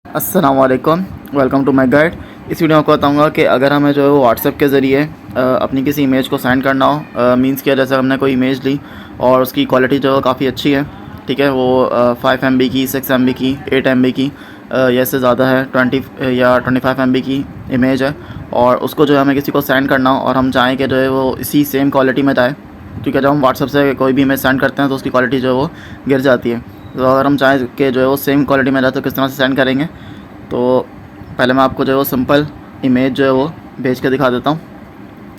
अस्सलामुअलैकुम, welcome to my guide. इस video में आपको बताऊंगा कि अगर हमें जो है वो व्हाट्सएप के ज़रिए अपनी किसी इमेज को सेंड करना हो, मींस किया जैसे हमने कोई इमेज ली और उसकी क्वालिटी जो है काफ़ी अच्छी है, ठीक है, वो 5 MB की, 6 MB की, 8 MB की या इससे ज़्यादा है, 20 या 25 MB की इमेज है, और उसको जो है हमें किसी को सेंड करना हो और हम चाहें कि जो है वो इसी सेम क्वालिटी में जाए, क्योंकि जब हम व्हाट्सएप से कोई भी इमेज सेंड करते हैं तो उसकी क्वालिटी जो है वो गिर जाती है। तो अगर हम चाहें कि जो है वो सेम क्वालिटी में जाए तो किस तरह से सेंड करेंगे। तो पहले मैं आपको जो है वो सिंपल इमेज जो है वो भेज के दिखा देता हूँ।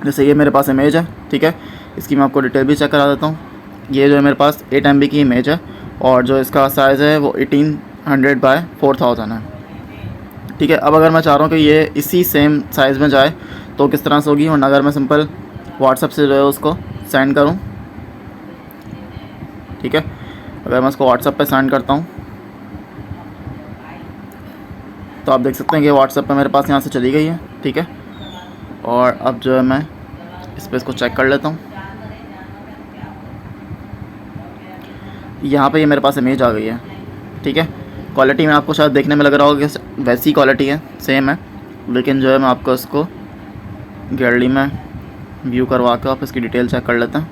जैसे ये मेरे पास इमेज है, ठीक है, इसकी मैं आपको डिटेल भी चेक करा देता हूँ। ये जो है मेरे पास 8 MB की इमेज है और जो इसका साइज़ है वो 1800 बाय 4000 है, ठीक है। अब अगर मैं चाह रहा हूँ कि ये इसी सेम साइज़ में जाए तो किस तरह से होगी, और अगर मैं सिंपल व्हाट्सएप से जो है उसको सेंड करूँ, ठीक है, अगर मैं उसको व्हाट्सएप पे सेंड करता हूँ तो आप देख सकते हैं कि व्हाट्सएप पे मेरे पास यहाँ से चली गई है, ठीक है। और अब जो है मैं इस पर इसको चेक कर लेता हूँ। यहाँ पे ये मेरे पास इमेज आ गई है, ठीक है। क्वालिटी में आपको शायद देखने में लग रहा होगा कि वैसी क्वालिटी है, सेम है, लेकिन जो है मैं आपको इसको गैलरी में व्यू करवा कर आप इसकी डिटेल चेक कर लेते हैं,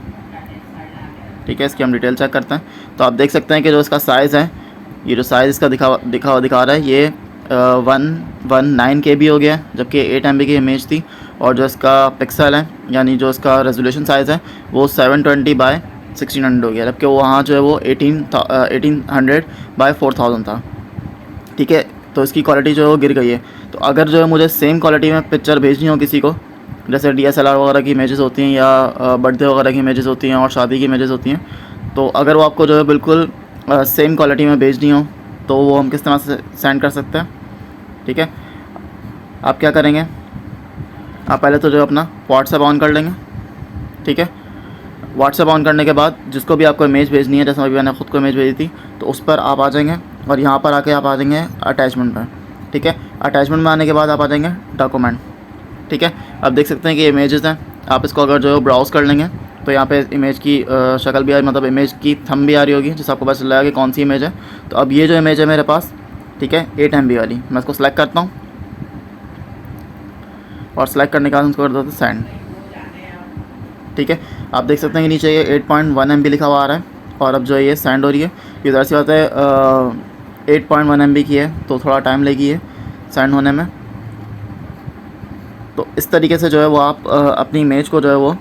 ठीक है। इसकी हम डिटेल चेक करते हैं तो आप देख सकते हैं कि जो इसका साइज़ है, ये जो साइज़ इसका दिखा रहा है, ये 119 KB हो गया है, जबकि 8 MB की इमेज थी। और जो इसका पिक्सल है, यानी जो इसका रेजोल्यूशन साइज़ है, वो 720 बाय 1600 हो गया, जबकि वहाँ जो है वो 1800 बाय 4000 था, ठीक है। तो इसकी क्वालिटी जो है वो गिर गई है। तो अगर जो है मुझे सेम क्वालिटी में पिक्चर भेजनी हो किसी को, जैसे DSLR वगैरह की इमेजेस होती हैं या बर्थडे वगैरह की इमेजेस होती हैं और शादी की इमेजेस होती हैं, तो अगर वो आपको जो है बिल्कुल सेम क्वालिटी में भेजनी हो तो वो हम किस तरह से सेंड कर सकते हैं, ठीक है। आप क्या करेंगे, आप पहले तो जो अपना व्हाट्सएप ऑन कर लेंगे, ठीक है। व्हाट्सएप ऑन करने के बाद जिसको भी आपको इमेज भेजनी है, जैसे अभी मैंने ख़ुद को इमेज भेजी थी, तो उस पर आप आ जाएंगे और यहाँ पर आके आप आ जाएंगे अटैचमेंट पर, ठीक है। अटैचमेंट में आने के बाद आप आ जाएंगे डॉक्यूमेंट, ठीक है। अब देख सकते हैं कि इमेजेस हैं, आप इसको अगर जो है ब्राउज़ कर लेंगे तो यहाँ पे इमेज की शक्ल भी आ रही, मतलब इमेज की थंब भी आ रही होगी, जिससे आपको पता चल जाएगा कि कौन सी इमेज है। तो अब ये जो इमेज है मेरे पास, ठीक है, 8 MB वाली, मैं इसको सेलेक्ट करता हूँ और सेलेक्ट करने के बाद उसको कर देते हैं सेंड, ठीक है। आप देख सकते हैं कि नीचे ये 8.1 MB लिखा हुआ आ रहा है और अब जो है ये सेंड हो रही है। ये ज़रा सी बात है, 8.1 MB की है तो थोड़ा टाइम लेगी है सेंड होने में। तो इस तरीके से जो है वो आप अपनी इमेज को जो है वो,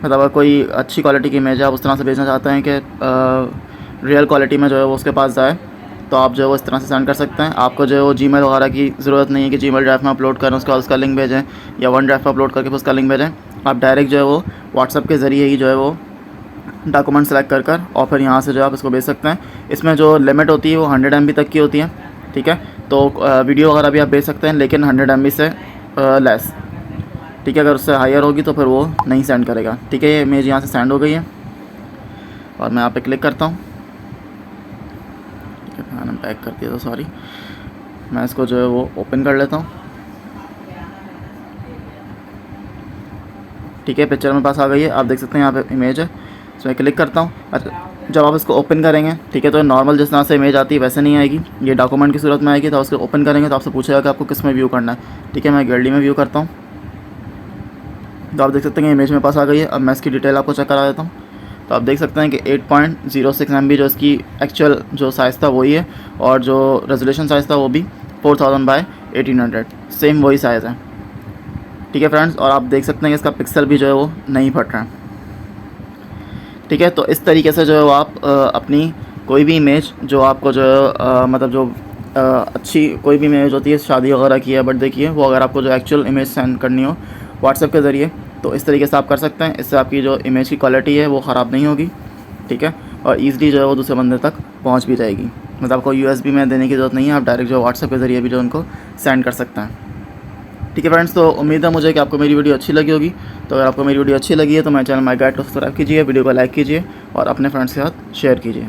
मतलब अगर कोई अच्छी क्वालिटी की इमेज है, आप उस तरह से भेजना चाहते हैं कि रियल क्वालिटी में जो है वो उसके पास जाए, तो आप जो है वो इस तरह से सेंड कर सकते हैं। आपको जो है वो जीमेल वगैरह की ज़रूरत नहीं है कि जीमेल ड्राइव में अपलोड करें, उसके बाद उसका लिंक भेजें, या वन ड्राइव पर अपलोड करके फिर उसका लिंक भेजें। आप डायरेक्ट जो है वो व्हाट्सएप के ज़रिए ही जो है वो डॉक्यूमेंट सेलेक्ट कर और फिर यहाँ से जो है आप इसको भेज सकते हैं। इसमें जो लिमिट होती है वो 100 MB तक की होती है, ठीक है। तो वीडियो वगैरह भी आप भेज सकते हैं, लेकिन 100 MB से लेस, ठीक है। अगर उससे हायर होगी तो फिर वो नहीं सेंड करेगा, ठीक है। ये इमेज यहाँ से सेंड हो गई है और मैं यहाँ पे क्लिक करता हूँ, ठीक है। मैंने पैक कर दिया था, सॉरी। मैं इसको जो है वो ओपन कर लेता हूँ, ठीक है। पिक्चर मेरे पास आ गई है, आप देख सकते हैं यहाँ पे इमेज है, इसमें क्लिक करता हूँ। अच्छा, जब आप इसको ओपन करेंगे, ठीक है, तो नॉर्मल जिस तरह से इमेज आती है वैसे नहीं आएगी, ये डॉक्यूमेंट की सूरत में आएगी। तो उसको ओपन करेंगे तो आपसे पूछेगा कि आपको किस में व्यू करना है, ठीक है। मैं गैलरी में व्यू करता हूँ, तो आप देख सकते हैं कि इमेज मेरे पास आ गई है। अब मैं इसकी डिटेल आपको चेक करा देता हूँ। तो आप देख सकते हैं कि 8.06 MB जो इसकी एक्चुअल जो साइज़ था वही है, और जो रेजोल्यूशन साइज़ था वो भी 4000 बाय 1800, सेम वही साइज़ है, ठीक है फ्रेंड्स। और आप देख सकते हैं कि इसका पिक्सल भी जो है वो नहीं फट रहा है, ठीक है। तो इस तरीके से जो है वो आप अपनी कोई भी इमेज जो आपको जो मतलब जो अच्छी कोई भी इमेज होती है शादी वगैरह की है, बर्थडे की है, वो अगर आपको जो एक्चुअल इमेज सेंड करनी हो व्हाट्सएप के ज़रिए, तो इस तरीके से आप कर सकते हैं। इससे आपकी जो इमेज की क्वालिटी है वो ख़राब नहीं होगी, ठीक है, और ईज़िली जो है वो दूसरे बंदे तक पहुंच भी जाएगी। मतलब आपको USB में देने की ज़रूरत नहीं है, आप डायरेक्ट जो व्हाट्सएप के ज़रिए भी जो उनको सेंड कर सकते हैं, ठीक है फ्रेंड्स। तो उम्मीद है मुझे कि आपको मेरी वीडियो अच्छी लगी होगी। तो अगर आपको मेरी वीडियो अच्छी लगी है तो मेरे चैनल माय गाइड को सब्सक्राइब कीजिए, वीडियो को लाइक कीजिए और अपने फ्रेंड्स के साथ शेयर कीजिए।